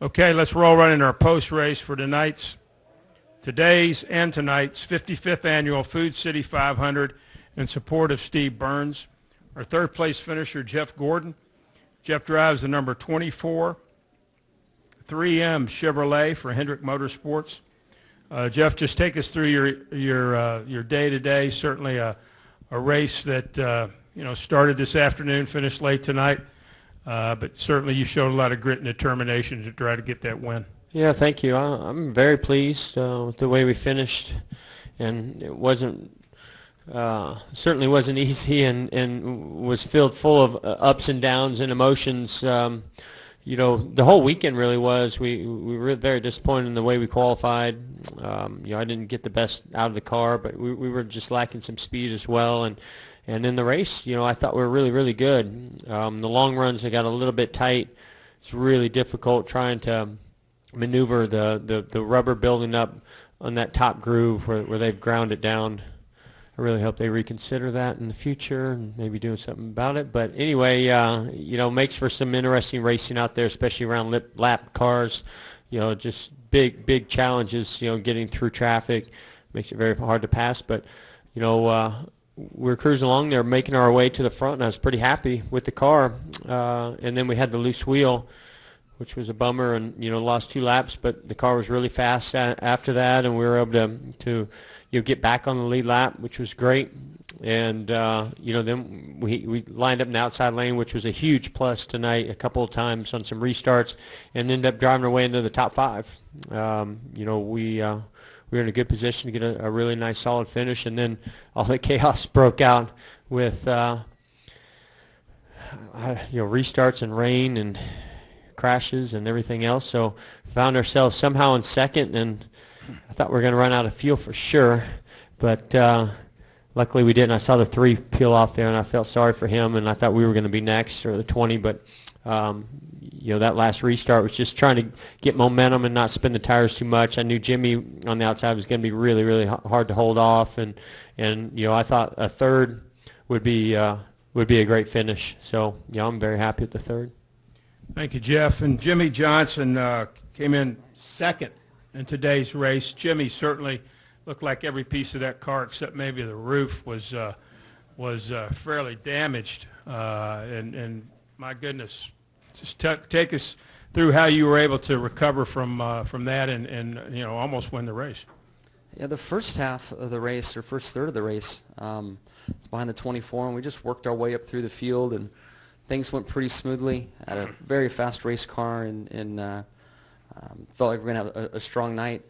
Okay, let's roll right into our post race for today's and tonight's 55th annual Food City 500 in support of Steve Burns. Our third place finisher, Jeff Gordon. Jeff drives the number 24 3M Chevrolet for Hendrick Motorsports. Jeff, just take us through your day today. Certainly a race that started this afternoon, finished late tonight. But certainly you showed a lot of grit and determination to try to get that win. Yeah, thank you. I'm very pleased with the way we finished, and it certainly wasn't easy, and was filled full of ups and downs and emotions. The whole weekend really was. We were very disappointed in the way we qualified. I didn't get the best out of the car, but we were just lacking some speed as well, and in the race, I thought we were really, really good. The long runs, they got a little bit tight. It's really difficult trying to maneuver the rubber building up on that top groove where they've ground it down. I really hope they reconsider that in the future and maybe doing something about it. But anyway, makes for some interesting racing out there, especially around lap cars. Just big challenges, getting through traffic. Makes it very hard to pass. But, we're cruising along there, making our way to the front, and I was pretty happy with the car. And then we had the loose wheel, which was a bummer, and lost 2 laps. But the car was really fast after that, and we were able to get back on the lead lap, which was great. And then we lined up in the outside lane, which was a huge plus tonight. A couple of times on some restarts, and ended up driving our way into the top 5. We were in a good position to get a really nice, solid finish, and then all the chaos broke out with restarts and rain and crashes and everything else. So found ourselves somehow in second, and I thought we were going to run out of fuel for sure, but luckily we didn't. I saw the 3 peel off there, and I felt sorry for him, and I thought we were going to be next, or the 20, but that last restart was just trying to get momentum and not spin the tires too much. I knew Jimmie on the outside was going to be really, really hard to hold off, and I thought a third would be a great finish. So I'm very happy with the third. Thank you, Jeff. And Jimmie Johnson came in second in today's race. Jimmie certainly looked like every piece of that car except maybe the roof was fairly damaged. And my goodness, just take us through how you were able to recover from that and almost win the race. Yeah, the first half of the race, or first third of the race, it's behind the 24, and we just worked our way up through the field, and things went pretty smoothly. Had a very fast race car, and felt like we were going to have a strong night.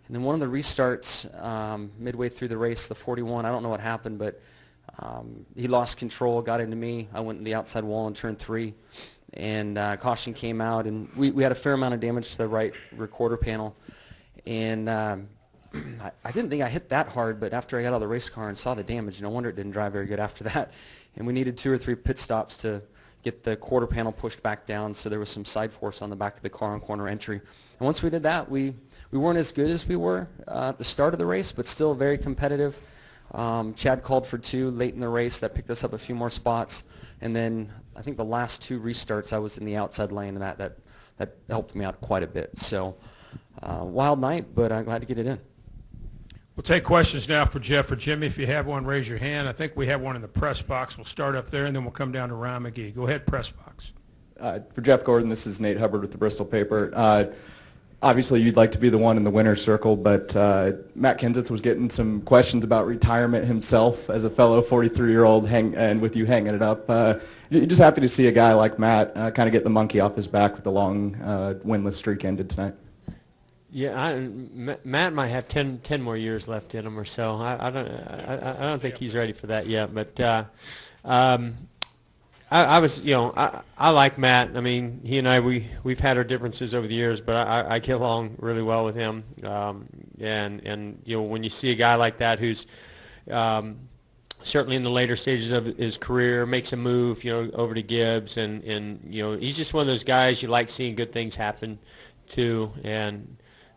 And then one of the restarts midway through the race, the 41, I don't know what happened, but he lost control, got into me. I went in the outside wall in turn 3, and caution came out, and we had a fair amount of damage to the right rear quarter panel. And I didn't think I hit that hard, but after I got out of the race car and saw the damage, no wonder it didn't drive very good after that. And we needed 2 or 3 pit stops to get the quarter panel pushed back down, so there was some side force on the back of the car on corner entry. And once we did that, we weren't as good as we were at the start of the race, but still very competitive. Chad called for 2 late in the race. That picked us up a few more spots. And then I think the last 2 restarts I was in the outside lane, and that helped me out quite a bit. So wild night, but I'm glad to get it in. We'll take questions now for Jeff or Jimmie. If you have one, raise your hand. I think we have one in the press box. We'll start up there, and then we'll come down to Ryan McGee. Go ahead, press box. For Jeff Gordon, this is Nate Hubbard with the Bristol paper. Obviously, you'd like to be the one in the winner's circle, but Matt Kenseth was getting some questions about retirement himself as a fellow 43-year-old, and with you hanging it up. You're just happy to see a guy like Matt kind of get the monkey off his back with the long winless streak ended tonight. Yeah, Matt might have 10 more years left in him or so. I don't think he's ready for that yet. But I was, I like Matt. I mean, he and I, we've had our differences over the years, but I get along really well with him. And when you see a guy like that who's certainly in the later stages of his career, makes a move, over to Gibbs, and he's just one of those guys you like seeing good things happen to, and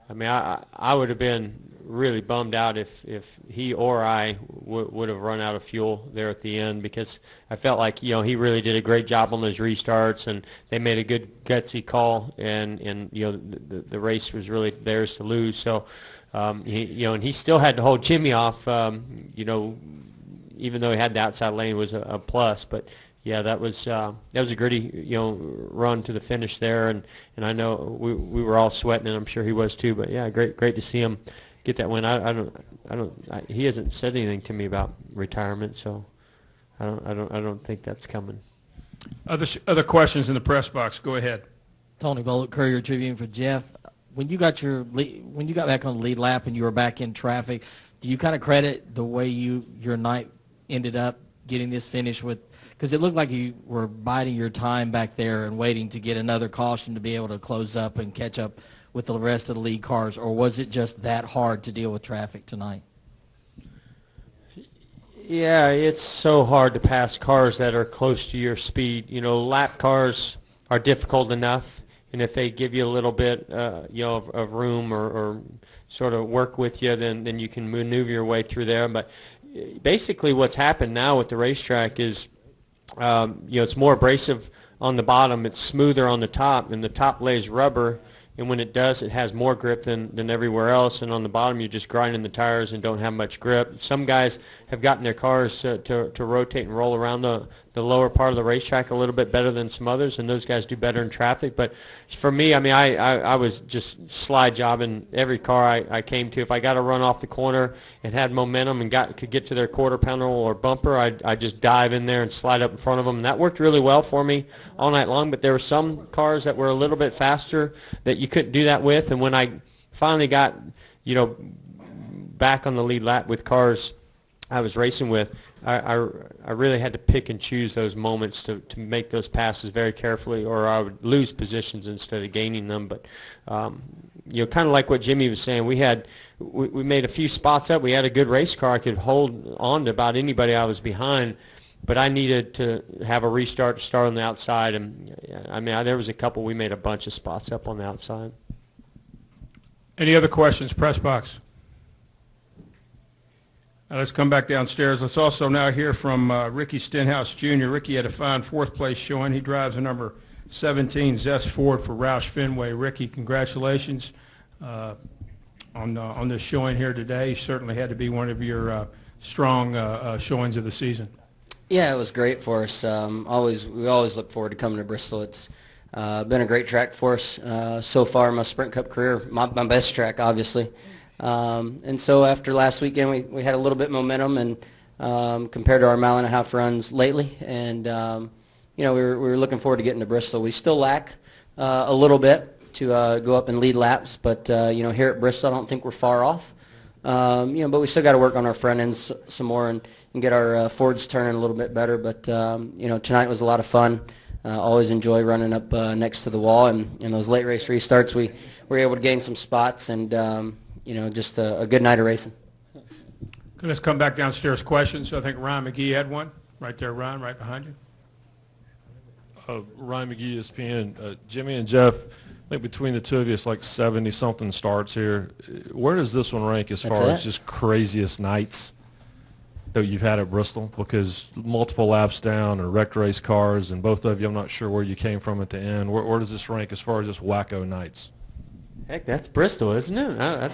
I mean, I would have been really bummed out if he or I would have run out of fuel there at the end, because I felt like, he really did a great job on those restarts, and they made a good gutsy call, and the race was really theirs to lose. So and he still had to hold Jimmie off, even though he had the outside lane was a plus. But yeah, that was a gritty run to the finish there, and I know we were all sweating, and I'm sure he was too. But yeah, great to see him get that win. He hasn't said anything to me about retirement, so I don't think that's coming. Other questions in the press box? Go ahead. Tony Bullock, Courier Tribune for Jeff. When you got back on the lead lap and you were back in traffic, do you kind of credit the way your night ended up getting this finish with? Because it looked like you were biding your time back there and waiting to get another caution to be able to close up and catch up with the rest of the lead cars, or was it just that hard to deal with traffic tonight? Yeah, it's so hard to pass cars that are close to your speed. Lap cars are difficult enough, and if they give you a little bit, of room or sort of work with you, then you can maneuver your way through there. But basically, what's happened now with the racetrack is, it's more abrasive on the bottom, it's smoother on the top, and the top lays rubber. And when it does, it has more grip than everywhere else. And on the bottom, you're just grinding the tires and don't have much grip. Some guys have gotten their cars to rotate and roll around the lower part of the racetrack a little bit better than some others, and those guys do better in traffic. But for me, I mean, I was just slide jobbing every car I came to. If I got to run off the corner and had momentum and could get to their quarter panel or bumper, I'd just dive in there and slide up in front of them. And that worked really well for me all night long. But there were some cars that were a little bit faster that you couldn't do that with. And when I finally got, back on the lead lap with cars I was racing with, I really had to pick and choose those moments to make those passes very carefully, or I would lose positions instead of gaining them. But kind of like what Jimmie was saying, we made a few spots up. We had a good race car. I could hold on to about anybody I was behind, but I needed to have a restart to start on the outside. And I mean, there was a couple. We made a bunch of spots up on the outside. Any other questions, press box? Let's come back downstairs. Let's also now hear from Ricky Stenhouse Jr. Ricky had a fine fourth-place showing. He drives a number 17 Zest Ford for Roush Fenway. Ricky, congratulations on this showing here today. Certainly had to be one of your strong showings of the season. Yeah, it was great for us. We always look forward to coming to Bristol. It's been a great track for us so far in my Sprint Cup career. My best track, obviously. And so after last weekend, we had a little bit of momentum and compared to our mile-and-a-half runs lately. And, we were looking forward to getting to Bristol. We still lack a little bit to go up and lead laps. But, here at Bristol, I don't think we're far off. But we still got to work on our front ends some more and get our Fords turning a little bit better. But, tonight was a lot of fun. Always enjoy running up next to the wall. And in those late race restarts, we were able to gain some spots and, just a good night of racing. Okay, let's come back downstairs. Questions. So I think Ryan McGee had one. Right there, Ryan, right behind you. Ryan McGee, ESPN. Jimmie and Jeff, I think between the two of you, it's like 70-something starts here. Where does this one rank as far as just craziest nights that you've had at Bristol? Because multiple laps down and wrecked race cars, and both of you, I'm not sure where you came from at the end. Where does this rank as far as just wacko nights? Heck, that's Bristol, isn't it?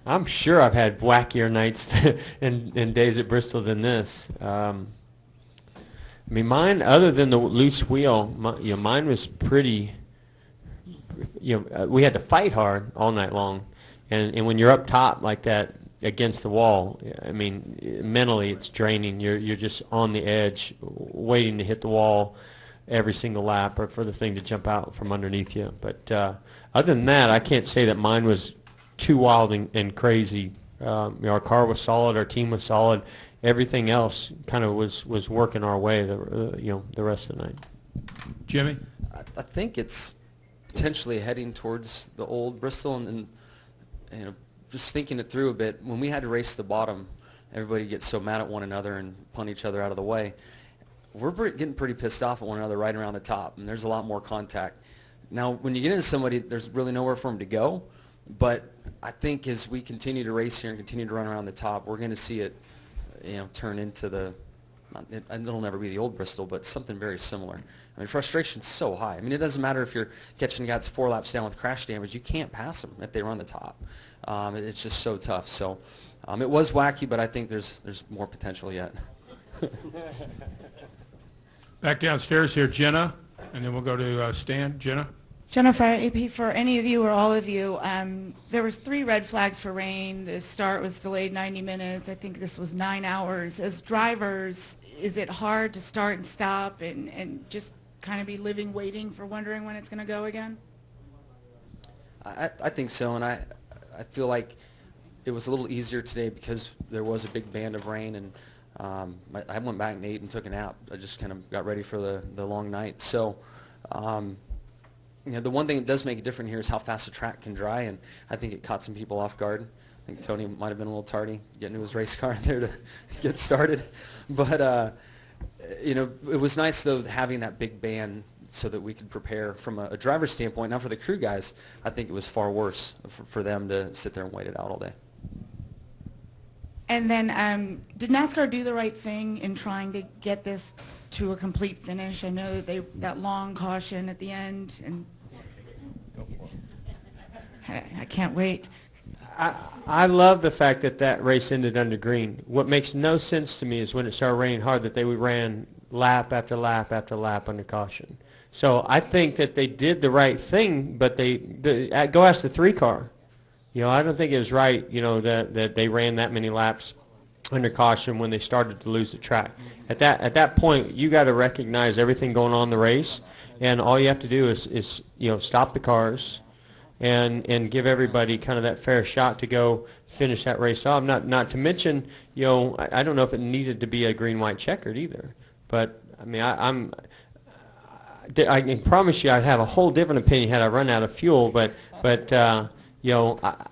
I'm sure I've had wackier nights and days at Bristol than this. I mean, mine, other than the loose wheel, mine was pretty. We had to fight hard all night long, and when you're up top like that against the wall, I mean, mentally it's draining. You're just on the edge, waiting to hit the wall every single lap, or for the thing to jump out from underneath you. But other than that, I can't say that mine was too wild and crazy. Our car was solid, our team was solid. Everything else kind of was working our way the rest of the night. Jimmie? I think it's potentially heading towards the old Bristol, and just thinking it through a bit, when we had to race the bottom, everybody gets so mad at one another and punt each other out of the way. We're getting pretty pissed off at one another right around the top, and there's a lot more contact. Now, when you get into somebody, there's really nowhere for them to go. But I think as we continue to race here and continue to run around the top, we're going to see it, turn into it'll never be the old Bristol, but something very similar. I mean, frustration's so high. I mean, it doesn't matter if you're catching guys 4 laps down with crash damage. You can't pass them if they run the top. It's just so tough. So it was wacky, but I think there's more potential yet. Back downstairs here, Jenna, and then we'll go to Stan. Jenna? Jennifer, AP, for any of you or all of you, there was 3 red flags for rain. The start was delayed 90 minutes. I think this was 9 hours. As drivers, is it hard to start and stop and just kind of be living, waiting for wondering when it's going to go again? I think so, and I feel like it was a little easier today because there was a big band of rain, and I went back and ate and took a nap. I just kind of got ready for the long night. So the one thing that does make it different here is how fast the track can dry, and I think it caught some people off guard. I think Tony might have been a little tardy getting to his race car in there to get started. But, it was nice, though, having that big band so that we could prepare from a driver's standpoint. Now, for the crew guys, I think it was far worse for them to sit there and wait it out all day. And then did NASCAR do the right thing in trying to get this to a complete finish? I know that that long caution at the end, and I can't wait. I love the fact that race ended under green. What makes no sense to me is when it started raining hard that they ran lap after lap after lap under caution. So I think that they did the right thing, but go ask the 3-car. I don't think it was right, that they ran that many laps under caution when they started to lose the track. At that point, you got to recognize everything going on in the race, and all you have to do is stop the cars and give everybody kind of that fair shot to go finish that race off. Not to mention, I don't know if it needed to be a green-white checkered either. But I mean, I can promise you, I'd have a whole different opinion had I run out of fuel. But I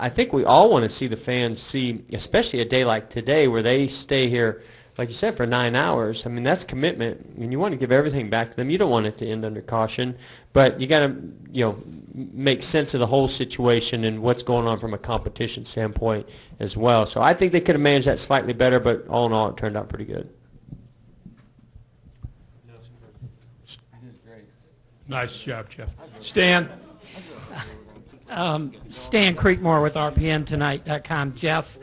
think we all want to see the fans see, especially a day like today where they stay here, like you said, for 9 hours. I mean, that's commitment, and you want to give everything back to them. You don't want it to end under caution, but you got to, make sense of the whole situation and what's going on from a competition standpoint as well. So I think they could have managed that slightly better, but all in all, it turned out pretty good. Nice job, Jeff. Stan? Stan Creekmore with RPMTonight.com. Jeff,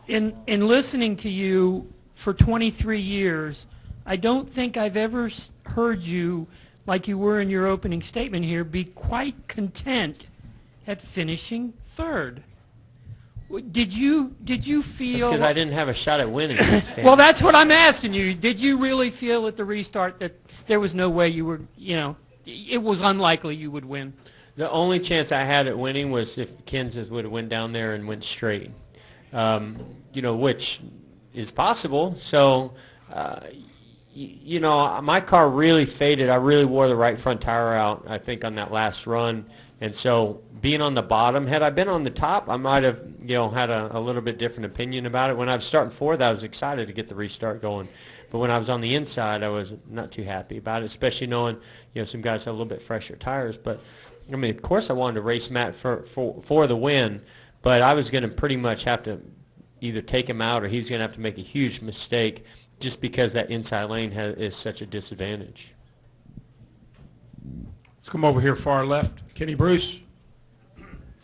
in listening to you for 23 years, I don't think I've ever heard you, like you were in your opening statement here, be quite content at finishing third. Did you feel? Because I didn't have a shot at winning. Stan. Well, that's what I'm asking you. Did you really feel at the restart that there was no way you were, it was unlikely you would win? The only chance I had at winning was if Kansas would have went down there and went straight, which is possible. So, my car really faded. I really wore the right front tire out, I think, on that last run. And so being on the bottom, had I been on the top, I might have, had a little bit different opinion about it. When I was starting fourth, I was excited to get the restart going. But when I was on the inside, I was not too happy about it, especially knowing, some guys had a little bit fresher tires. But I mean, of course I wanted to race Matt for the win, but I was going to pretty much have to either take him out or he was going to have to make a huge mistake just because that inside lane is such a disadvantage. Let's come over here far left. Kenny Bruce.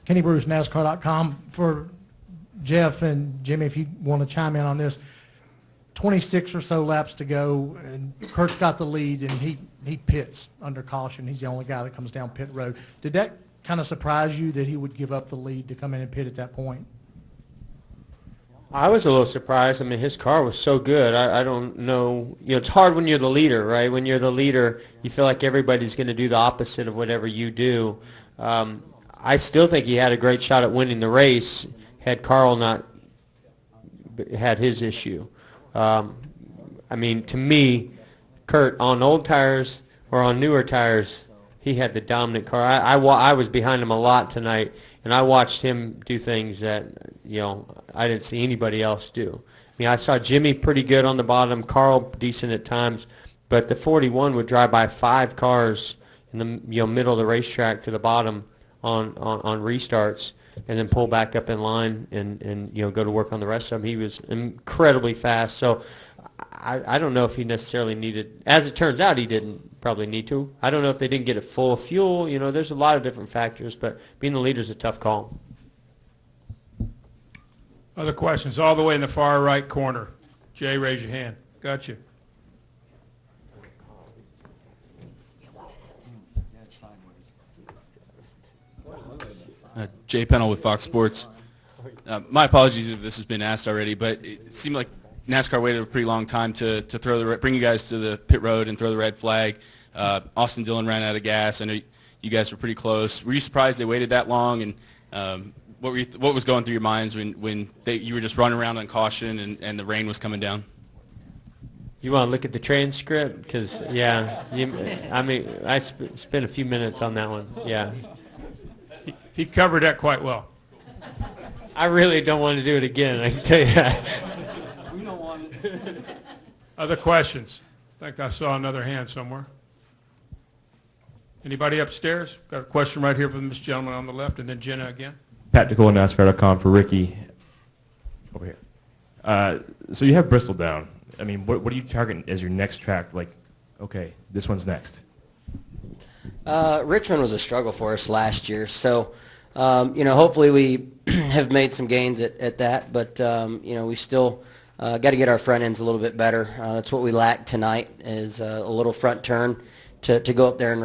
Kenny Bruce, NASCAR.com. For Jeff and Jimmy, if you want to chime in on this, 26 or so laps to go, and Kurt's got the lead, and he pits under caution. He's the only guy that comes down pit road. Did that kind of surprise you that he would give up the lead to come in and pit at that point? I was a little surprised. I mean, his car was so good. I don't know. It's hard when you're the leader, right? When you're the leader, you feel like everybody's going to do the opposite of whatever you do. I still think he had a great shot at winning the race had Carl not had his issue. I mean, to me, Kurt, on old tires or on newer tires, he had the dominant car. I was behind him a lot tonight, and I watched him do things that, I didn't see anybody else do. I mean, I saw Jimmy pretty good on the bottom, Carl decent at times, but the 41 would drive by 5 cars in the middle of the racetrack to the bottom on restarts, and then pull back up in line and go to work on the rest of them. He was incredibly fast. So I don't know if he necessarily needed. As it turns out, he didn't probably need to. I don't know if they didn't get it full of fuel. There's a lot of different factors, but being the leader is a tough call. Other questions? All the way in the far right corner. Jay, raise your hand. Got you. Jay Pennell with Fox Sports. My apologies if this has been asked already, but it seemed like NASCAR waited a pretty long time to bring you guys to the pit road and throw the red flag. Austin Dillon ran out of gas. I know you guys were pretty close. Were you surprised they waited that long? And what was going through your minds when you were just running around on caution and the rain was coming down? You want to look at the transcript? Because, I spent a few minutes on that one. Yeah. He covered that quite well. I really don't want to do it again, I can tell you that. We don't want it. Other questions? I think I saw another hand somewhere. Anybody upstairs? Got a question right here from this gentleman on the left, and then Jenna again. Pat Nicole, NASCAR.com for Ricky. Over here. So you have Bristol down. I mean, what do you target as your next track? Like, okay, this one's next. Richmond was a struggle for us last year, so hopefully we have made some gains at that, but we still got to get our front ends a little bit better. That's what we lacked tonight, is a little front turn to go up there and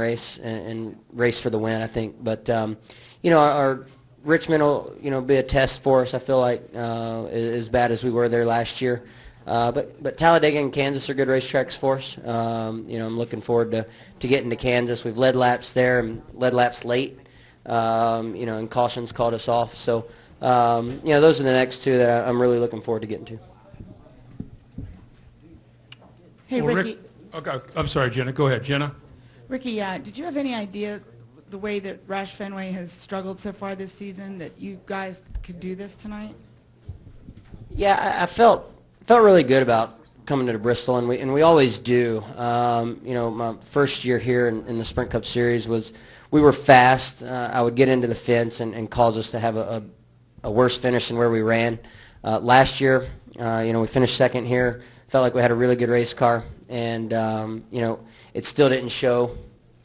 race for the win, I think. But our Richmond will be a test for us. I feel like as bad as we were there last year. But Talladega and Kansas are good racetracks for us. I'm looking forward to getting to Kansas. We've led laps there and led laps late, and cautions called us off. So, those are the next two that I'm really looking forward to getting to. Hey, Well, Ricky. Okay, I'm sorry, Jenna. Go ahead, Jenna. Ricky, did you have any idea the way that Roush Fenway has struggled so far this season that you guys could do this tonight? Yeah, I felt really good about coming to Bristol, and we always do. My first year here in the Sprint Cup Series we were fast. I would get into the fence and cause us to have a worse finish than where we ran. Last year, we finished second here. Felt like we had a really good race car, and it still didn't show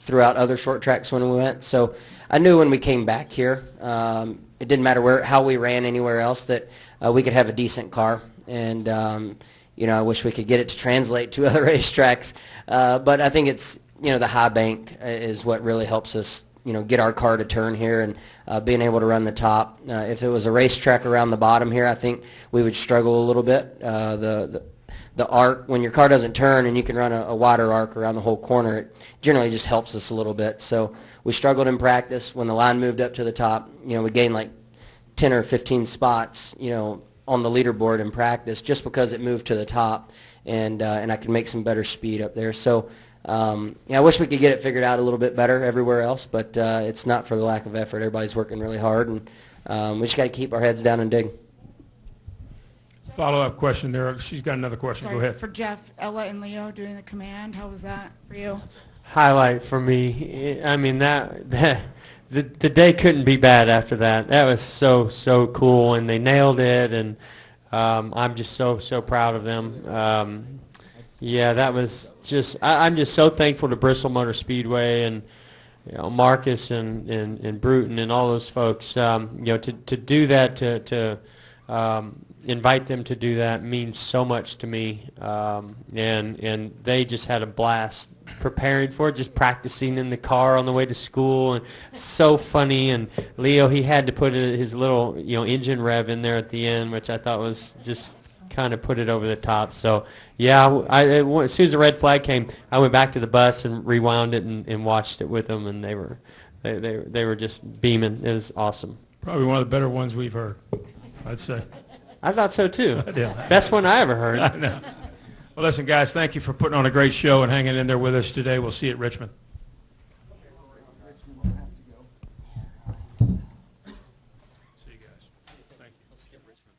throughout other short tracks when we went. So I knew when we came back here, it didn't matter how we ran anywhere else, that we could have a decent car. And I wish we could get it to translate to other racetracks, but I think it's the high bank is what really helps us get our car to turn here and being able to run the top. If it was a racetrack around the bottom here, I think we would struggle a little bit. The arc, when your car doesn't turn and you can run a wider arc around the whole corner, it generally just helps us a little bit. So we struggled in practice. When the line moved up to the top, we gained like 10 or 15 spots, on the leaderboard in practice, just because it moved to the top, and I could make some better speed up there. So I wish we could get it figured out a little bit better everywhere else, but it's not for the lack of effort. Everybody's working really hard, and we just got to keep our heads down and dig. Follow-up question there. She's got another question. Sorry, Go ahead. for Jeff, Ella and Leo doing the command, how was that for you? Highlight for me. I mean, the day couldn't be bad after that. That was so cool, and they nailed it, and I'm just so proud of them. That was just I'm just so thankful to Bristol Motor Speedway and Marcus and Bruton and all those folks. To do that, to invite them to do that means so much to me, and they just had a blast preparing for it, just practicing in the car on the way to school, and so funny. And Leo, he had to put his little engine rev in there at the end, which I thought was just kind of put it over the top. So as soon as the red flag came, I went back to the bus and rewound it and watched it with them, and they were just beaming. It was awesome. Probably one of the better ones we've heard, I'd say. I thought so too. Yeah. Best one I ever heard. I know. Well, listen, guys, thank you for putting on a great show and hanging in there with us today. We'll see you at Richmond. See you guys. Thank you. Let's skip Richmond.